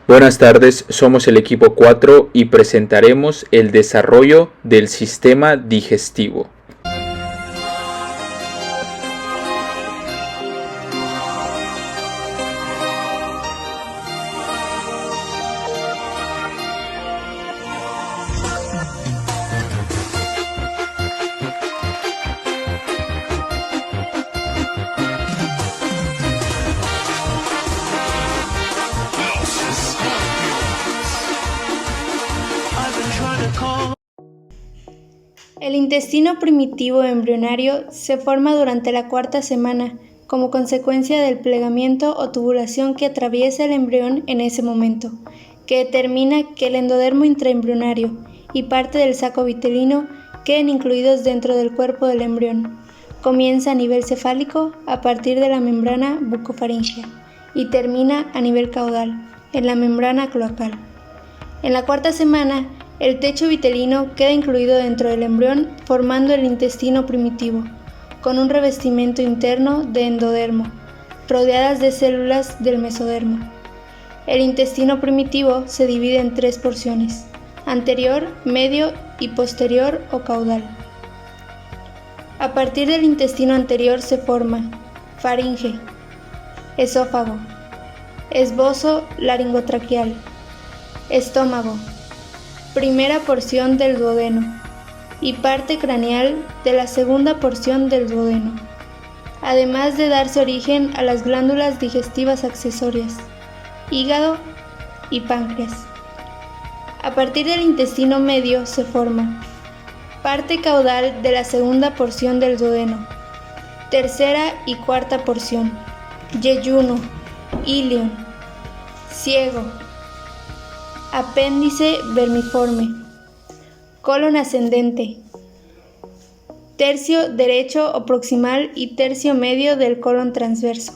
Buenas tardes, somos el equipo 4 y presentaremos el desarrollo del sistema digestivo. El intestino primitivo embrionario se forma durante la cuarta semana como consecuencia del plegamiento o tubulación que atraviesa el embrión en ese momento, que determina que el endodermo intraembrionario y parte del saco vitelino queden incluidos dentro del cuerpo del embrión. Comienza a nivel cefálico a partir de la membrana bucofaríngea y termina a nivel caudal, en la membrana cloacal. En la cuarta semana, el techo vitelino queda incluido dentro del embrión formando el intestino primitivo, con un revestimiento interno de endodermo, rodeadas de células del mesodermo. El intestino primitivo se divide en 3 porciones: anterior, medio y posterior o caudal. A partir del intestino anterior se forma faringe, esófago, esbozo laringotraqueal, estómago, primera porción del duodeno y parte craneal de la segunda porción del duodeno, además de darse origen a las glándulas digestivas accesorias, hígado y páncreas. A partir del intestino medio se forma parte caudal de la segunda porción del duodeno, tercera y cuarta porción, yeyuno, ilion, ciego, apéndice vermiforme, colon ascendente, tercio derecho o proximal y tercio medio del colon transverso.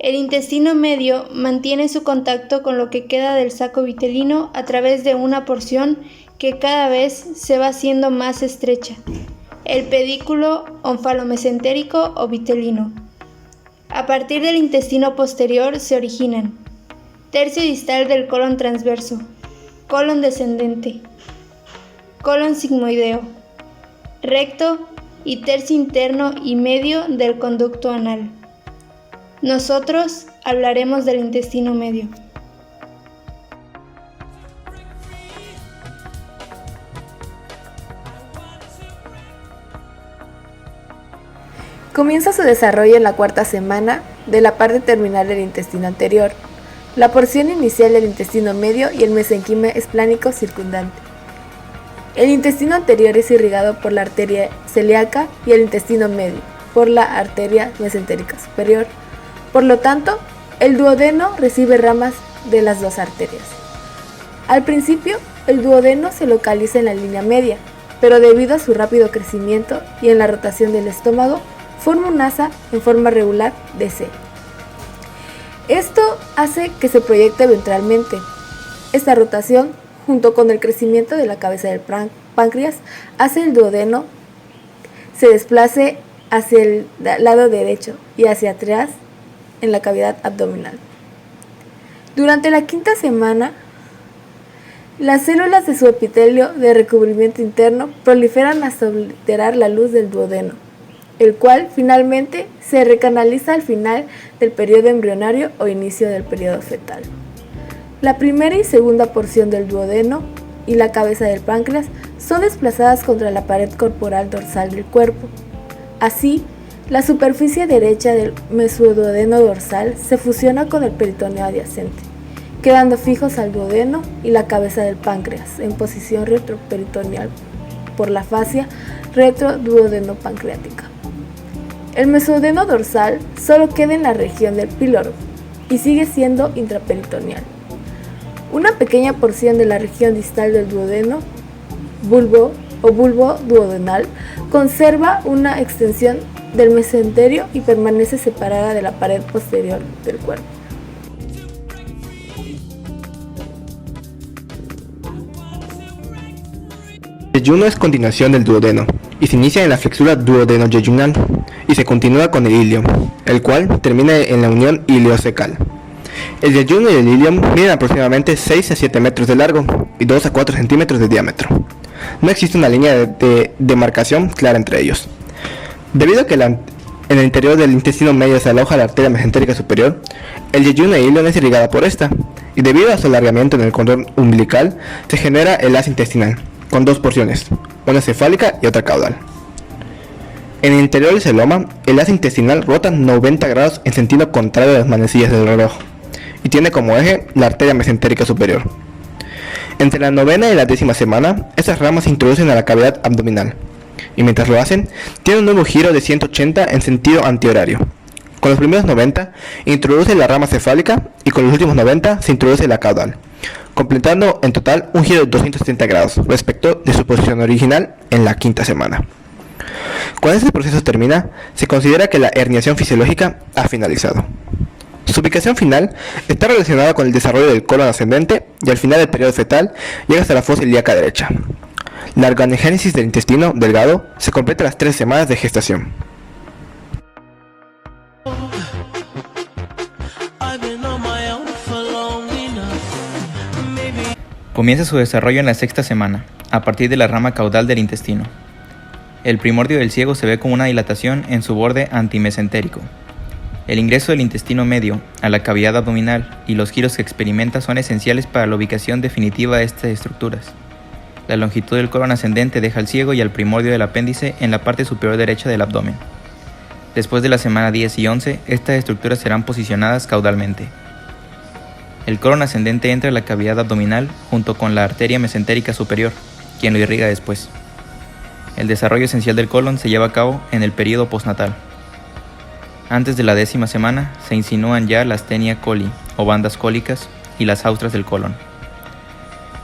El intestino medio mantiene su contacto con lo que queda del saco vitelino a través de una porción que cada vez se va haciendo más estrecha, el pedículo onfalomesentérico o vitelino. A partir del intestino posterior se originan tercio distal del colon transverso, colon descendente, colon sigmoideo, recto y tercio interno y medio del conducto anal. Nosotros hablaremos del intestino medio. Comienza su desarrollo en la cuarta semana de la parte terminal del intestino anterior, la porción inicial del intestino medio y el mesenquima esplánico circundante. El intestino anterior es irrigado por la arteria celíaca y el intestino medio por la arteria mesentérica superior. Por lo tanto, el duodeno recibe ramas de las dos arterias. Al principio, el duodeno se localiza en la línea media, pero debido a su rápido crecimiento y en la rotación del estómago, forma un asa en forma regular de C. Esto hace que se proyecte ventralmente. Esta rotación, junto con el crecimiento de la cabeza del páncreas, hace el duodeno se desplace hacia el lado derecho y hacia atrás en la cavidad abdominal. Durante la quinta semana, las células de su epitelio de recubrimiento interno proliferan hasta alterar la luz del duodeno, el cual finalmente se recanaliza al final del periodo embrionario o inicio del periodo fetal. La primera y segunda porción del duodeno y la cabeza del páncreas son desplazadas contra la pared corporal dorsal del cuerpo. Así, la superficie derecha del mesoduodeno dorsal se fusiona con el peritoneo adyacente, quedando fijos al duodeno y la cabeza del páncreas en posición retroperitoneal por la fascia retroduodenopancreática. El mesoduodeno dorsal solo queda en la región del píloro y sigue siendo intraperitoneal. Una pequeña porción de la región distal del duodeno, bulbo o bulbo duodenal, conserva una extensión del mesenterio y permanece separada de la pared posterior del cuerpo. El yeyuno es continuación del duodeno y se inicia en la flexura duodeno-yeyunal y se continúa con el ilio, el cual termina en la unión iliocecal. El yeyuno y el ilium miden aproximadamente 6 a 7 metros de largo y 2 a 4 centímetros de diámetro. No existe una línea de demarcación clara entre ellos. Debido a que en el interior del intestino medio se aloja la arteria mesentérica superior, el yeyuno e ilium es irrigada por esta, y debido a su alargamiento en el cordón umbilical, se genera el haz intestinal, con dos porciones, una cefálica y otra caudal. En el interior del celoma, el haz intestinal rota 90 grados en sentido contrario a las manecillas del reloj, y tiene como eje la arteria mesentérica superior. Entre la 9ª y la 10ª semana, estas ramas se introducen a la cavidad abdominal, y mientras lo hacen, tienen un nuevo giro de 180 en sentido antihorario. Con los primeros 90, introduce la rama cefálica, y con los últimos 90, se introduce la caudal, completando en total un giro de 270 grados respecto de su posición original en la 5ª semana. Cuando este proceso termina, se considera que la herniación fisiológica ha finalizado. Su ubicación final está relacionada con el desarrollo del colon ascendente y al final del periodo fetal llega hasta la fosa ilíaca derecha. La organogénesis del intestino delgado se completa a las 3 semanas de gestación. Comienza su desarrollo en la 6ª semana, a partir de la rama caudal del intestino. El primordio del ciego se ve como una dilatación en su borde antimesentérico. El ingreso del intestino medio a la cavidad abdominal y los giros que experimenta son esenciales para la ubicación definitiva de estas estructuras. La longitud del colon ascendente deja al ciego y al primordio del apéndice en la parte superior derecha del abdomen. Después de la semana 10 y 11, estas estructuras serán posicionadas caudalmente. El colon ascendente entra a la cavidad abdominal junto con la arteria mesentérica superior, quien lo irriga después. El desarrollo esencial del colon se lleva a cabo en el período postnatal. Antes de la 10ª semana se insinúan ya la astenia coli o bandas cólicas y las austras del colon.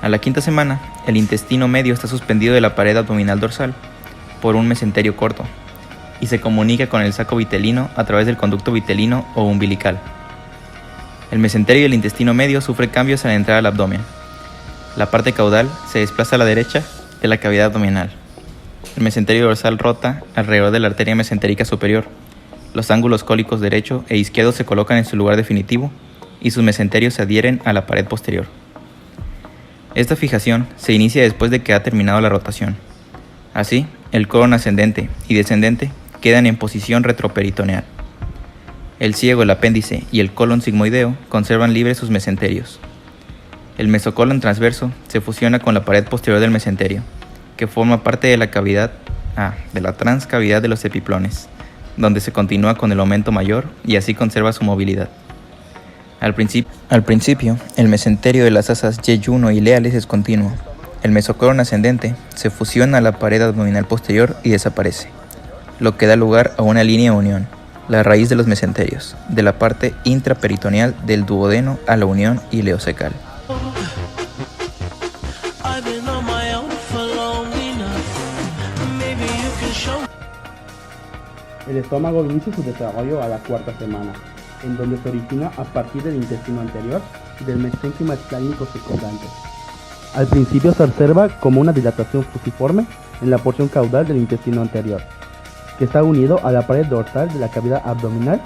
A la 5ª semana, el intestino medio está suspendido de la pared abdominal dorsal por un mesenterio corto y se comunica con el saco vitelino a través del conducto vitelino o umbilical. El mesenterio del intestino medio sufre cambios al entrar al abdomen. La parte caudal se desplaza a la derecha de la cavidad abdominal. El mesenterio dorsal rota alrededor de la arteria mesentérica superior. Los ángulos cólicos derecho e izquierdo se colocan en su lugar definitivo y sus mesenterios se adhieren a la pared posterior. Esta fijación se inicia después de que ha terminado la rotación. Así, el colon ascendente y descendente quedan en posición retroperitoneal. El ciego, el apéndice y el colon sigmoideo conservan libres sus mesenterios. El mesocolon transverso se fusiona con la pared posterior del mesenterio, que forma parte de la transcavidad de los epiplones, donde se continúa con el aumento mayor y así conserva su movilidad. Al principio, el mesenterio de las asas yeyuno y ileales es continuo. El mesocolon ascendente se fusiona a la pared abdominal posterior y desaparece, lo que da lugar a una línea de unión, la raíz de los mesenterios, de la parte intraperitoneal del duodeno a la unión ileocecal. El estómago inicia su desarrollo a la 4ª semana, en donde se origina a partir del intestino anterior y del mesénquima esplánico circundante. Al principio se observa como una dilatación fusiforme en la porción caudal del intestino anterior, que está unido a la pared dorsal de la cavidad abdominal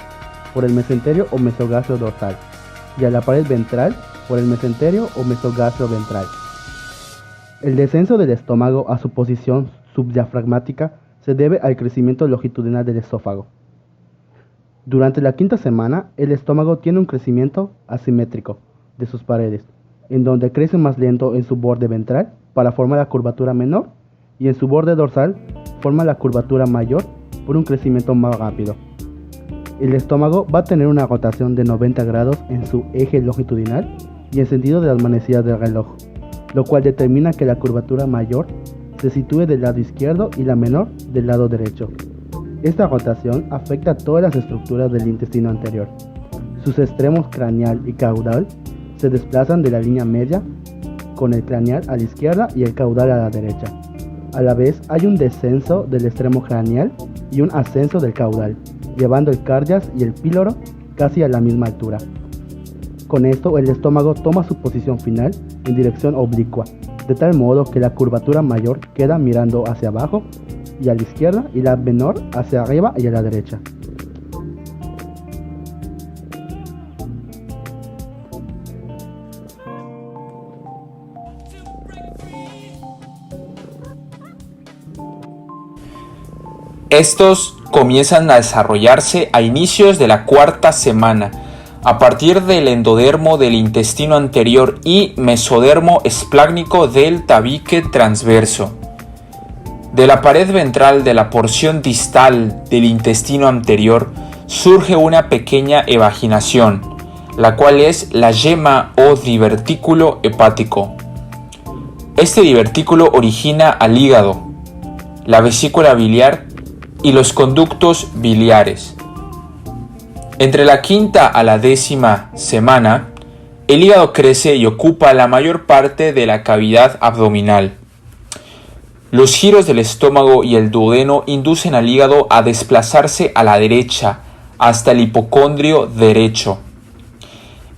por el mesenterio o mesogastro dorsal, y a la pared ventral por el mesenterio o mesogastro ventral. El descenso del estómago a su posición subdiafragmática se debe al crecimiento longitudinal del esófago. Durante la 5ª semana, el estómago tiene un crecimiento asimétrico de sus paredes, en donde crece más lento en su borde ventral para formar la curvatura menor y en su borde dorsal forma la curvatura mayor por un crecimiento más rápido. El estómago va a tener una rotación de 90 grados en su eje longitudinal y en sentido de las manecillas del reloj, lo cual determina que la curvatura mayor se sitúe del lado izquierdo y la menor del lado derecho. Esta rotación afecta a todas las estructuras del intestino anterior. Sus extremos craneal y caudal se desplazan de la línea media, con el craneal a la izquierda y el caudal a la derecha. A la vez hay un descenso del extremo craneal y un ascenso del caudal, llevando el cardias y el píloro casi a la misma altura. Con esto el estómago toma su posición final en dirección oblicua, de tal modo que la curvatura mayor queda mirando hacia abajo y a la izquierda y la menor hacia arriba y a la derecha. Estos comienzan a desarrollarse a inicios de la cuarta semana, a partir del endodermo del intestino anterior y mesodermo esplácnico del tabique transverso. De la pared ventral de la porción distal del intestino anterior surge una pequeña evaginación, la cual es la yema o divertículo hepático. Este divertículo origina al hígado, la vesícula biliar y los conductos biliares. Entre la quinta a la 10ª semana, el hígado crece y ocupa la mayor parte de la cavidad abdominal. Los giros del estómago y el duodeno inducen al hígado a desplazarse a la derecha hasta el hipocondrio derecho.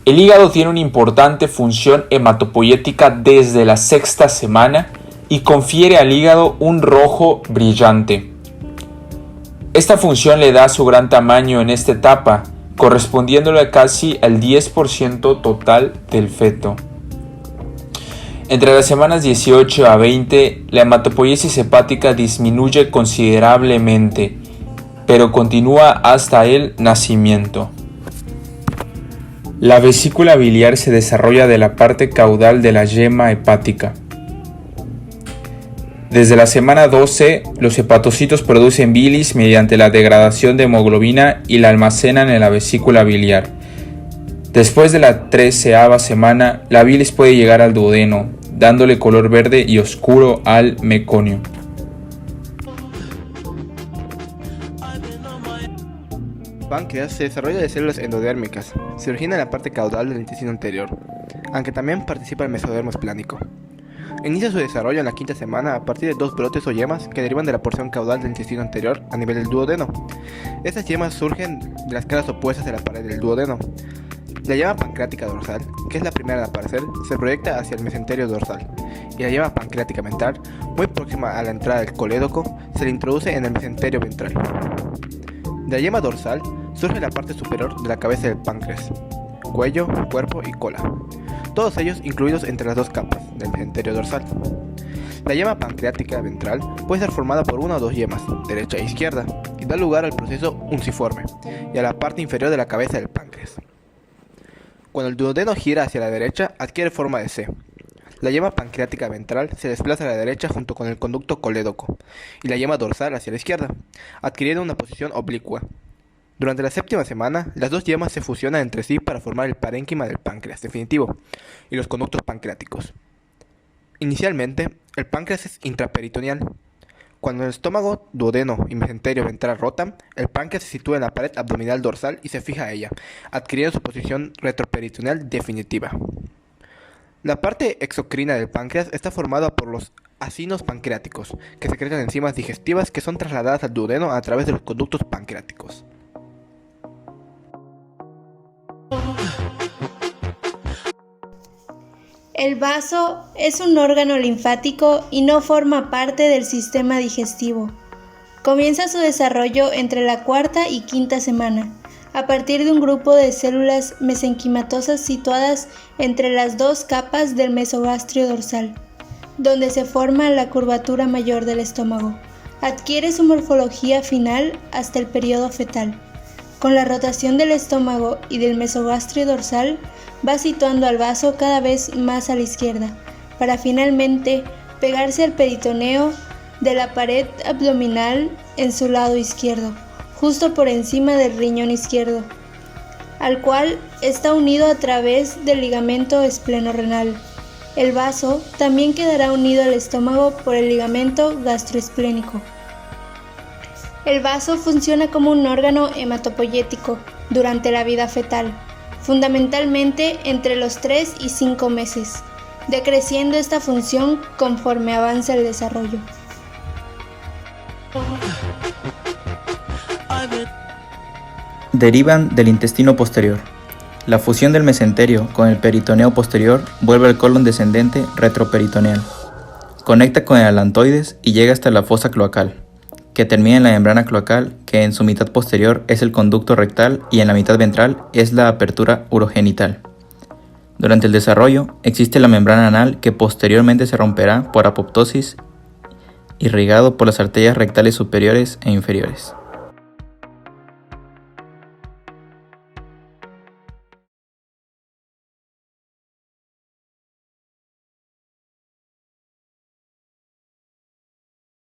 El hígado tiene una importante función hematopoyética desde la 6ª semana y confiere al hígado un rojo brillante. Esta función le da su gran tamaño en esta etapa, correspondiéndole a casi el 10% total del feto. Entre las semanas 18 a 20, la hematopoiesis hepática disminuye considerablemente, pero continúa hasta el nacimiento. La vesícula biliar se desarrolla de la parte caudal de la yema hepática. Desde la semana 12, los hepatocitos producen bilis mediante la degradación de hemoglobina y la almacenan en la vesícula biliar. Después de la 13ª semana, la bilis puede llegar al duodeno, dándole color verde y oscuro al meconio. El páncreas se desarrolla de células endodérmicas, se origina en la parte caudal del intestino anterior, aunque también participa el mesodermo esplánico. Inicia su desarrollo en la 5ª semana a partir de 2 brotes o yemas que derivan de la porción caudal del intestino anterior a nivel del duodeno. Estas yemas surgen de las caras opuestas de la pared del duodeno. La yema pancreática dorsal, que es la primera en aparecer, se proyecta hacia el mesenterio dorsal, y la yema pancreática ventral, muy próxima a la entrada del colédoco, se le introduce en el mesenterio ventral. De la yema dorsal surge la parte superior de la cabeza del páncreas, cuello, cuerpo y cola, todos ellos incluidos entre las 2 capas del mesenterio dorsal. La yema pancreática ventral puede ser formada por una o 2 yemas, derecha e izquierda, y da lugar al proceso unciforme y a la parte inferior de la cabeza del páncreas. Cuando el duodeno gira hacia la derecha, adquiere forma de C. La yema pancreática ventral se desplaza a la derecha junto con el conducto colédoco, y la yema dorsal hacia la izquierda, adquiriendo una posición oblicua. Durante la 7ª semana, las 2 yemas se fusionan entre sí para formar el parénquima del páncreas definitivo y los conductos pancreáticos. Inicialmente, el páncreas es intraperitoneal. Cuando el estómago, duodeno y mesenterio ventral rotan, el páncreas se sitúa en la pared abdominal dorsal y se fija a ella, adquiriendo su posición retroperitoneal definitiva. La parte exocrina del páncreas está formada por los acinos pancreáticos, que secretan enzimas digestivas que son trasladadas al duodeno a través de los conductos pancreáticos. El vaso es un órgano linfático y no forma parte del sistema digestivo. Comienza su desarrollo entre la 4ª y 5ª semana, a partir de un grupo de células mesenquimatosas situadas entre las 2 capas del mesogastrio dorsal, donde se forma la curvatura mayor del estómago. Adquiere su morfología final hasta el periodo fetal. Con la rotación del estómago y del mesogastrio dorsal, va situando al vaso cada vez más a la izquierda, para finalmente pegarse al peritoneo de la pared abdominal en su lado izquierdo, justo por encima del riñón izquierdo, al cual está unido a través del ligamento espleno-renal. El vaso también quedará unido al estómago por el ligamento gastroesplénico. El vaso funciona como un órgano hematopoyético durante la vida fetal, fundamentalmente entre los 3 y 5 meses, decreciendo esta función conforme avanza el desarrollo. Derivan del intestino posterior. La fusión del mesenterio con el peritoneo posterior vuelve al colon descendente retroperitoneal. Conecta con el alantoides y llega hasta la fosa cloacal, que termina en la membrana cloacal, que en su mitad posterior es el conducto rectal y en la mitad ventral es la apertura urogenital. Durante el desarrollo existe la membrana anal que posteriormente se romperá por apoptosis irrigado por las arterias rectales superiores e inferiores.